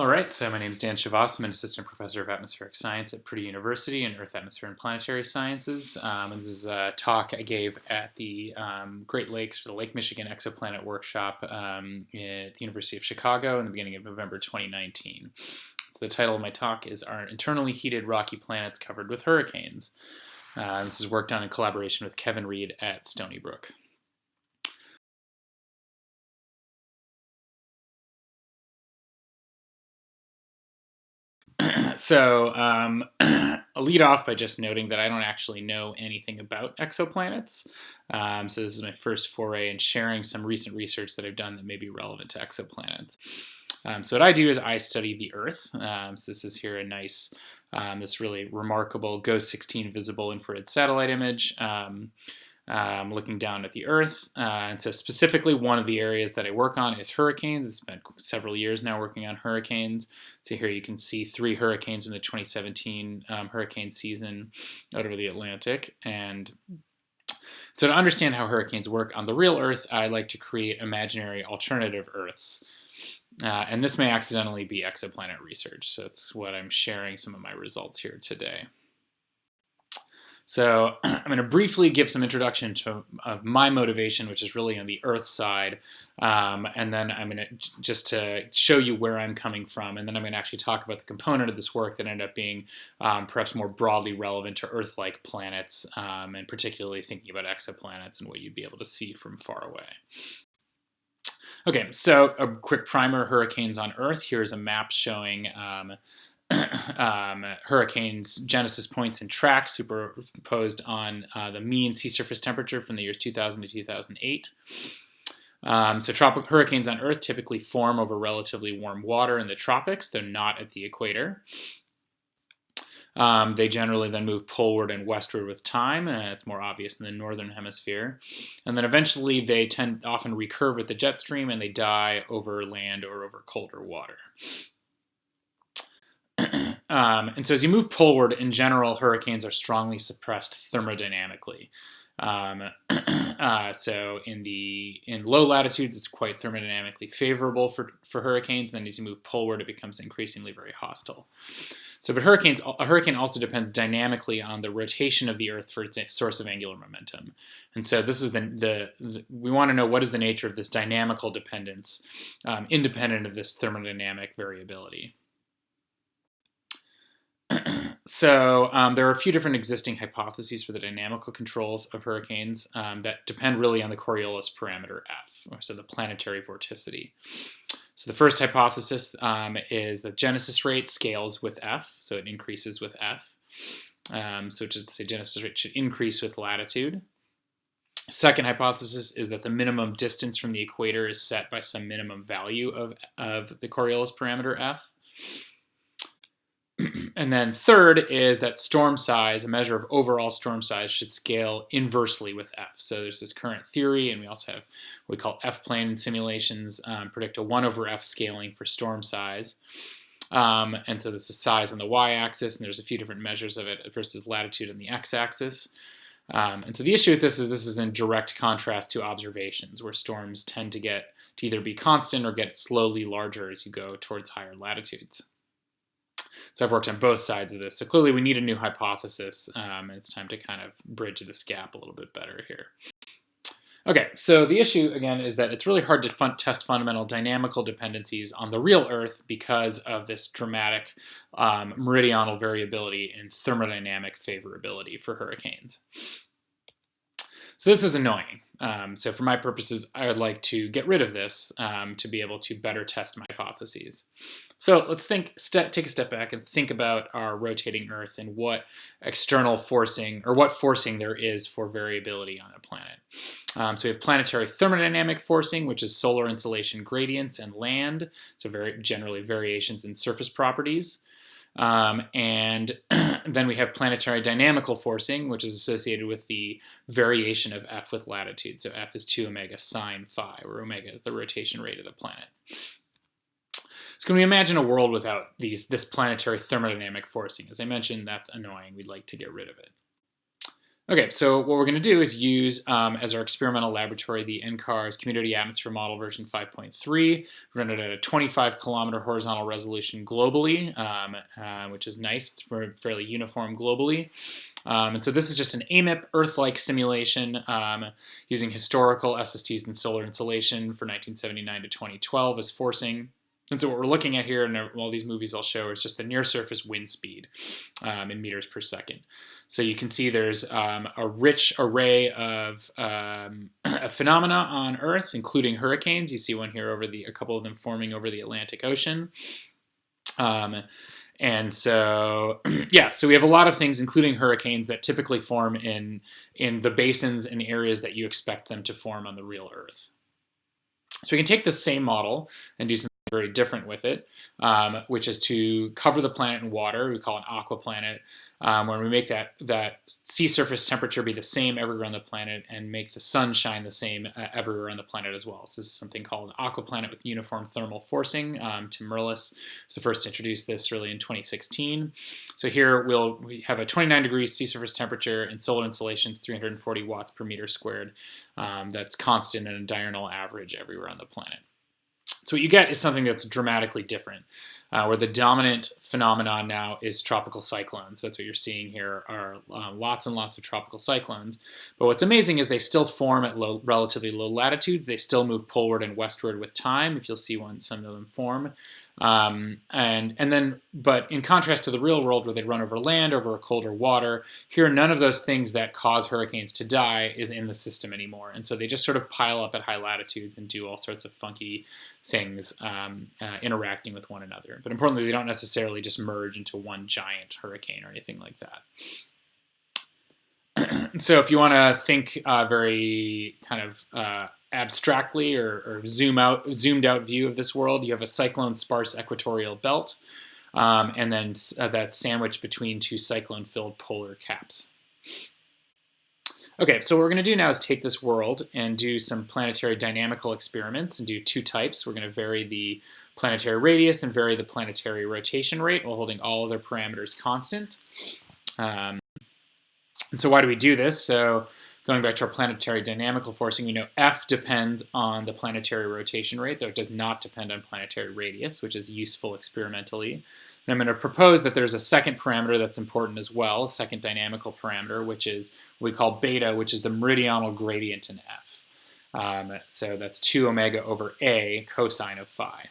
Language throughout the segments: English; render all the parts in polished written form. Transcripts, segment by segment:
All right, so my name is Dan Chavas. I'm an assistant professor of atmospheric science at Purdue University in Earth, Atmosphere, and Planetary Sciences. And this is a talk I gave at the Great Lakes for the Lake Michigan Exoplanet Workshop at the University of Chicago in the beginning of November 2019. So the title of my talk is Are Internally Heated Rocky Planets Covered with Hurricanes? This is work done in collaboration with Kevin Reed at Stony Brook. So I'll lead off by just noting that I don't actually know anything about exoplanets. So this is my first foray in sharing some recent research that I've done that may be relevant to exoplanets. So what I do is I study the Earth. So this is here a nice, this really remarkable GOES 16 visible infrared satellite image. Looking down at the Earth. And so specifically one of the areas that I work on is hurricanes. I've spent several years now working on hurricanes. So here you can see 3 hurricanes in the 2017 hurricane season out over the Atlantic. And so to understand how hurricanes work on the real Earth, I like to create imaginary alternative Earths. And this may accidentally be exoplanet research. So it's what I'm sharing some of my results here today. So I'm going to briefly give some introduction to my motivation, which is really on the Earth side, and then I'm going to just to show you where I'm coming from, and then I'm going to actually talk about the component of this work that ended up being perhaps more broadly relevant to Earth-like planets, and particularly thinking about exoplanets and what you'd be able to see from far away. Okay, so a quick primer: hurricanes on Earth. Here's a map showing hurricanes, genesis points, and tracks superimposed on the mean sea surface temperature from the years 2000 to 2008. So tropical hurricanes on Earth typically form over relatively warm water in the tropics. They're not at the equator. They generally then move poleward and westward with time. It's more obvious in the northern hemisphere. And then eventually they often recurve with the jet stream and they die over land or over colder water. And so as you move poleward, in general, hurricanes are strongly suppressed thermodynamically. So in low latitudes, it's quite thermodynamically favorable for hurricanes. And then as you move poleward, it becomes increasingly very hostile. So, but a hurricane also depends dynamically on the rotation of the Earth for its source of angular momentum. And so this is we want to know what is the nature of this dynamical dependence, independent of this thermodynamic variability. So there are a few different existing hypotheses for the dynamical controls of hurricanes that depend really on the Coriolis parameter F, so the planetary vorticity. So the first hypothesis is the genesis rate scales with F, so it increases with F. So just to say genesis rate should increase with latitude. Second hypothesis is that the minimum distance from the equator is set by some minimum value of the Coriolis parameter F. And then third is that storm size, a measure of overall storm size, should scale inversely with F. So there's this current theory, and we also have what we call F-plane simulations predict a 1 over F scaling for storm size. And so this is size on the y-axis, and there's a few different measures of it versus latitude on the x-axis. And so the issue with this is in direct contrast to observations, where storms tend to either be constant or get slowly larger as you go towards higher latitudes. So I've worked on both sides of this. So clearly we need a new hypothesis, and it's time to kind of bridge this gap a little bit better here. Okay, so the issue, again, is that it's really hard to test fundamental dynamical dependencies on the real Earth because of this dramatic meridional variability in thermodynamic favorability for hurricanes. So this is annoying. So for my purposes, I would like to get rid of this to be able to better test my hypotheses. So let's take a step back and think about our rotating Earth and what external forcing or what forcing there is for variability on a planet. So we have planetary thermodynamic forcing, which is solar insolation gradients and land, so very generally variations in surface properties. And then we have planetary dynamical forcing, which is associated with the variation of F with latitude. So F is 2 omega sine phi, where omega is the rotation rate of the planet. So can we imagine a world without this planetary thermodynamic forcing? As I mentioned, that's annoying. We'd like to get rid of it. Okay, so what we're going to do is use as our experimental laboratory the NCAR's Community Atmosphere Model version 5.3. We're run it at a 25-kilometer horizontal resolution globally, which is nice. It's fairly uniform globally. And so this is just an AMIP Earth-like simulation using historical SSTs and solar insolation for 1979 to 2012 as forcing. And so what we're looking at here, and all these movies I'll show, is just the near-surface wind speed in meters per second. So you can see there's a rich array of phenomena on Earth, including hurricanes. You see one here a couple of them forming over the Atlantic Ocean. And so, yeah, so we have a lot of things, including hurricanes, that typically form in the basins and areas that you expect them to form on the real Earth. So we can take the same model and do something very different with it, which is to cover the planet in water. We call it an aquaplanet, where we make that sea surface temperature be the same everywhere on the planet and make the sun shine the same everywhere on the planet as well. So this is something called an aquaplanet with uniform thermal forcing. Tim Merlis was the first to introduce this really in 2016. So here we have a 29 degrees sea surface temperature and solar insolation is 340 watts per meter squared. That's constant and a diurnal average everywhere on the planet. So what you get is something that's dramatically different, where the dominant phenomenon now is tropical cyclones. That's what you're seeing here are lots and lots of tropical cyclones. But what's amazing is they still form at relatively low latitudes. They still move poleward and westward with time, if you'll see some of them form. But in contrast to the real world where they run over land, over colder water, here none of those things that cause hurricanes to die is in the system anymore. And so they just sort of pile up at high latitudes and do all sorts of funky things interacting with one another. But importantly, they don't necessarily just merge into one giant hurricane or anything like that. So if you want to think very kind of abstractly or zoomed out view of this world, you have a cyclone sparse equatorial belt, and then that's sandwiched between two cyclone filled polar caps. Okay, so what we're going to do now is take this world and do some planetary dynamical experiments and do two types. We're going to vary the planetary radius and vary the planetary rotation rate while holding all other parameters constant. And so why do we do this? So going back to our planetary dynamical forcing, we know F depends on the planetary rotation rate, though it does not depend on planetary radius, which is useful experimentally. And I'm going to propose that there's a second parameter that's important as well, a second dynamical parameter, which is what we call beta, which is the meridional gradient in F. So that's 2 omega over A cosine of phi.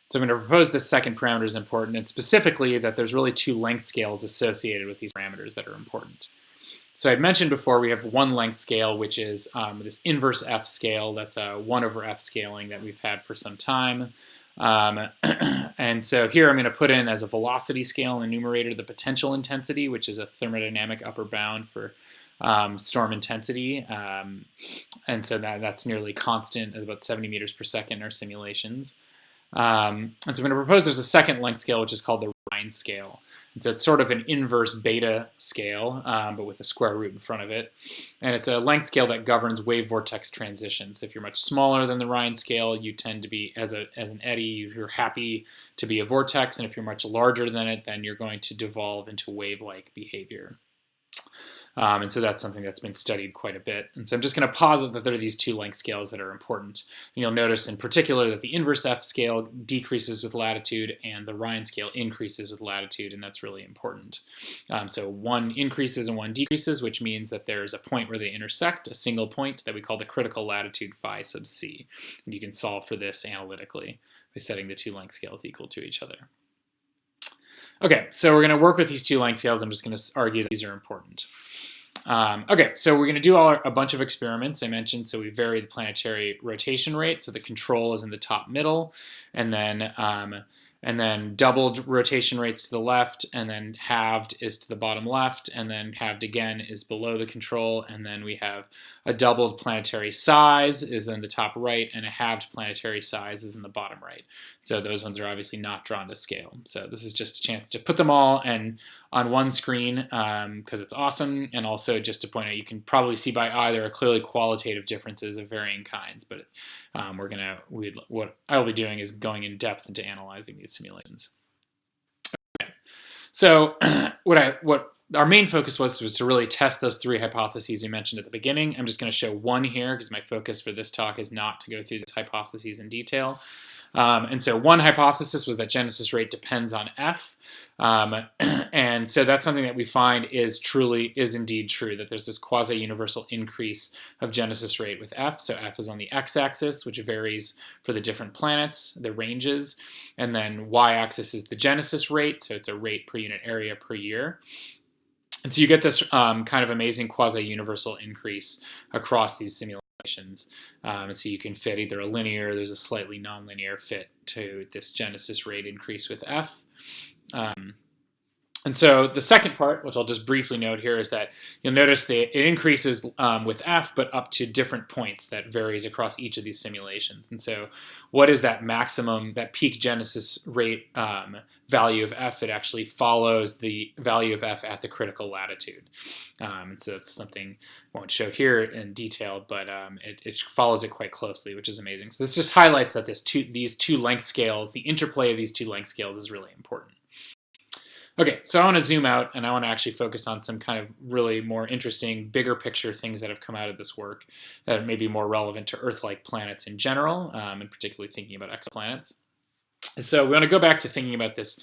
So I'm going to propose this second parameter is important, and specifically that there's really two length scales associated with these parameters that are important. So I'd mentioned before we have one length scale, which is this inverse F scale. That's a 1 over F scaling that we've had for some time. And so here I'm going to put in as a velocity scale in the numerator the potential intensity, which is a thermodynamic upper bound for storm intensity. And so that's nearly constant at about 70 meters per second in our simulations. And so I'm going to propose there's a second length scale, which is called the Rhines scale. And so it's sort of an inverse beta scale, but with a square root in front of it. And it's a length scale that governs wave vortex transitions. If you're much smaller than the Rhines scale, you tend to be, as an eddy, you're happy to be a vortex. And if you're much larger than it, then you're going to devolve into wave-like behavior. And so that's something that's been studied quite a bit. And so I'm just going to posit that there are these two length scales that are important. And you'll notice in particular that the inverse F scale decreases with latitude and the Rhines scale increases with latitude, and that's really important. So one increases and one decreases, which means that there's a point where they intersect, a single point that we call the critical latitude phi sub c. And you can solve for this analytically by setting the two length scales equal to each other. Okay, so we're going to work with these two length scales. I'm just going to argue that these are important. Okay, so we're going to do a bunch of experiments I mentioned. So we vary the planetary rotation rate. So the control is in the top middle, and then doubled rotation rates to the left, and then halved is to the bottom left, and then halved again is below the control, and then we have a doubled planetary size is in the top right, and a halved planetary size is in the bottom right. So those ones are obviously not drawn to scale. So this is just a chance to put them all on one screen because it's awesome, and also just to point out you can probably see by eye there are clearly qualitative differences of varying kinds, but what I'll be doing is going in depth into analyzing these simulations. Okay. So what our main focus was to really test those 3 hypotheses we mentioned at the beginning. I'm just going to show one here because my focus for this talk is not to go through these hypotheses in detail. And so one hypothesis was that genesis rate depends on F. And so that's something that we find is indeed true, that there's this quasi-universal increase of genesis rate with F. So F is on the x-axis, which varies for the different planets, the ranges. And then y-axis is the genesis rate, so it's a rate per unit area per year. And so you get this kind of amazing quasi-universal increase across these simulations. And so you can fit either a linear, there's a slightly nonlinear fit to this genesis rate increase with F. And so the second part, which I'll just briefly note here, is that you'll notice that it increases with F, but up to different points that varies across each of these simulations. And so what is that maximum, that peak genesis rate value of F? It actually follows the value of F at the critical latitude. And so it's something I won't show here in detail, but it follows it quite closely, which is amazing. So this just highlights that these 2 length scales, the interplay of these 2 length scales is really important. Okay, so I want to zoom out and I want to actually focus on some kind of really more interesting, bigger picture things that have come out of this work that may be more relevant to Earth-like planets in general, and particularly thinking about exoplanets. And so we want to go back to thinking about this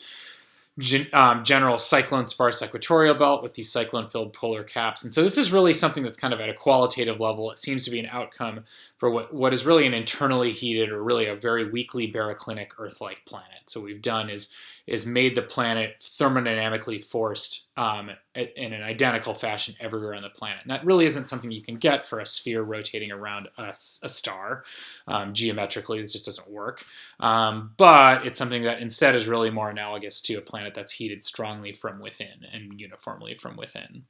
general cyclone-sparse equatorial belt with these cyclone-filled polar caps. And so this is really something that's kind of at a qualitative level. It seems to be an outcome for what is really an internally heated or really a very weakly baroclinic Earth-like planet. So what we've done is made the planet thermodynamically forced in an identical fashion everywhere on the planet. And that really isn't something you can get for a sphere rotating around a star. Geometrically, it just doesn't work. But it's something that instead is really more analogous to a planet that's heated strongly from within and uniformly from within.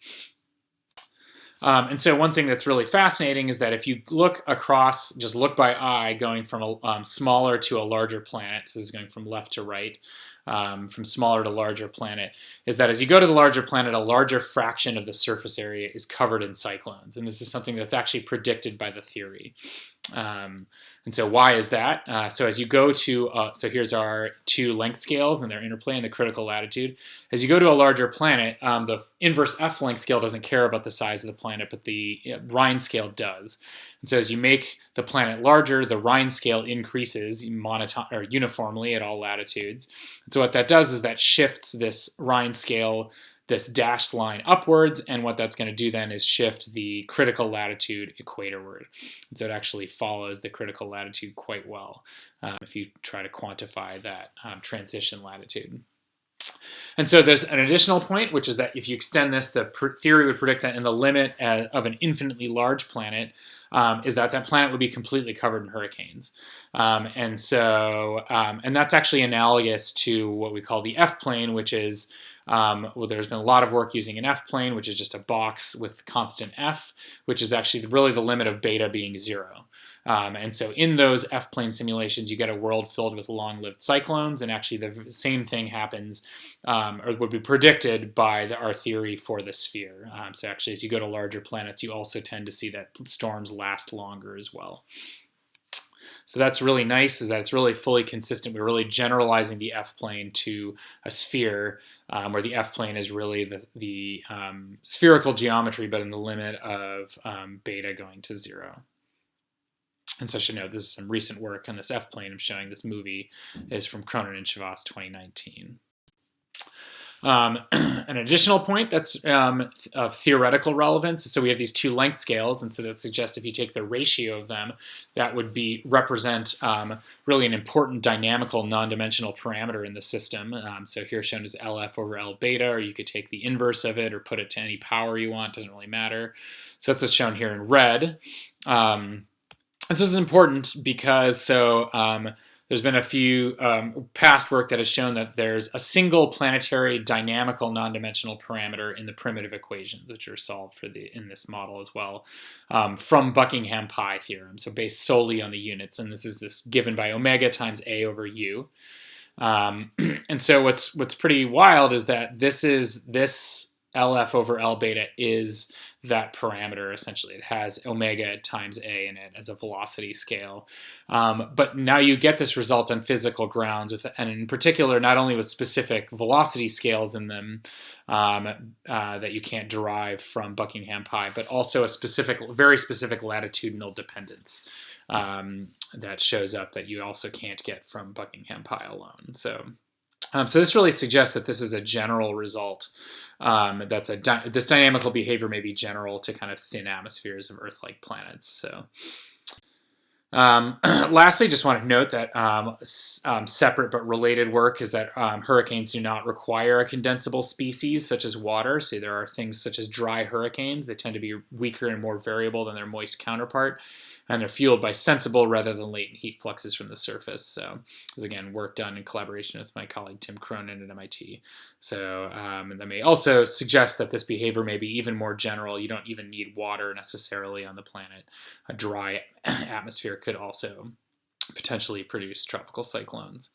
And so one thing that's really fascinating is that if you look across, just look by eye, going from a smaller to a larger planet, so this is going from left to right, from smaller to larger planet, is that as you go to the larger planet, a larger fraction of the surface area is covered in cyclones. And this is something that's actually predicted by the theory. And so why is that? So as you go to, so here's our 2 length scales and their interplay in the critical latitude. As you go to a larger planet, the inverse F length scale doesn't care about the size of the planet, but the Rhines scale does. And so as you make the planet larger, the Rhines scale increases uniformly at all latitudes. And so what that does is that shifts this Rhines scale, this dashed line upwards, and what that's going to do then is shift the critical latitude equatorward. And so it actually follows the critical latitude quite well if you try to quantify that transition latitude. And so there's an additional point, which is that if you extend this, the theory would predict that in the limit of an infinitely large planet, is that planet would be completely covered in hurricanes. And that's actually analogous to what we call the F-plane, which is there's been a lot of work using an F-plane, which is just a box with constant F, which is actually really the limit of beta being 0. And so in those F-plane simulations, you get a world filled with long-lived cyclones, and actually the same thing happens, or would be predicted by our theory for the sphere. So actually, as you go to larger planets, you also tend to see that storms last longer as well. So that's really nice, is that it's really fully consistent. We're really generalizing the F-plane to a sphere, where the F-plane is really the spherical geometry, but in the limit of beta going to 0. And so I should note, this is some recent work on this F-plane I'm showing. This movie is from Cronin and Chavas 2019. An additional point that's of theoretical relevance. So we have these 2 length scales, and so that suggests if you take the ratio of them, that would represent really an important dynamical non-dimensional parameter in the system. So here shown as LF over L beta, or you could take the inverse of it or put it to any power you want, doesn't really matter. So that's what's shown here in red. This is important because there's been a few past work that has shown that there's a single planetary dynamical non-dimensional parameter in the primitive equations, which are solved in this model as well, from Buckingham pi theorem, so based solely on the units. And this is given by omega times a over u. And so what's pretty wild is that this LF over L beta is that parameter. Essentially, it has omega times a in it as a velocity scale. But now you get this result on physical grounds, and in particular, not only with specific velocity scales in them that you can't derive from Buckingham pi, but also a very specific latitudinal dependence that shows up that you also can't get from Buckingham pi alone. So this really suggests that this is a general result. This dynamical behavior may be general to kind of thin atmospheres of Earth-like planets. So, lastly, just want to note that separate but related work is that hurricanes do not require a condensable species such as water. So there are things such as dry hurricanes. They tend to be weaker and more variable than their moist counterpart, and they're fueled by sensible rather than latent heat fluxes from the surface. So this is, again, work done in collaboration with my colleague Tim Cronin at MIT. So that may also suggest that this behavior may be even more general. You don't even need water necessarily on the planet. A dry atmosphere could also potentially produce tropical cyclones.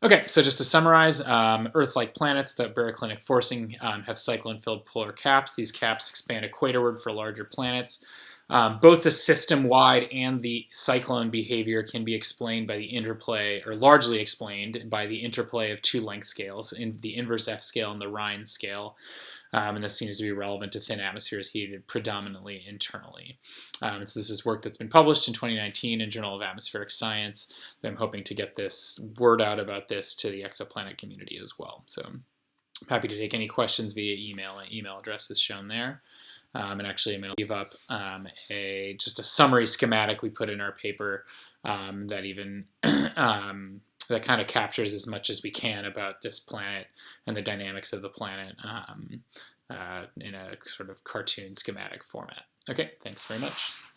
Okay, so just to summarize, Earth-like planets without baroclinic forcing have cyclone-filled polar caps. These caps expand equatorward for larger planets. Both the system-wide and the cyclone behavior can be explained by the interplay, or largely explained by the interplay of two length scales, in the inverse F scale and the Rhines scale. And this seems to be relevant to thin atmospheres heated predominantly internally. And so this is work that's been published in 2019 in Journal of Atmospheric Science. I'm hoping to get this word out about this to the exoplanet community as well. So I'm happy to take any questions via email. My email address is shown there. And actually, I'm going to leave up just a summary schematic we put in our paper that even that kind of captures as much as we can about this planet and the dynamics of the planet in a sort of cartoon schematic format. Okay, thanks very much.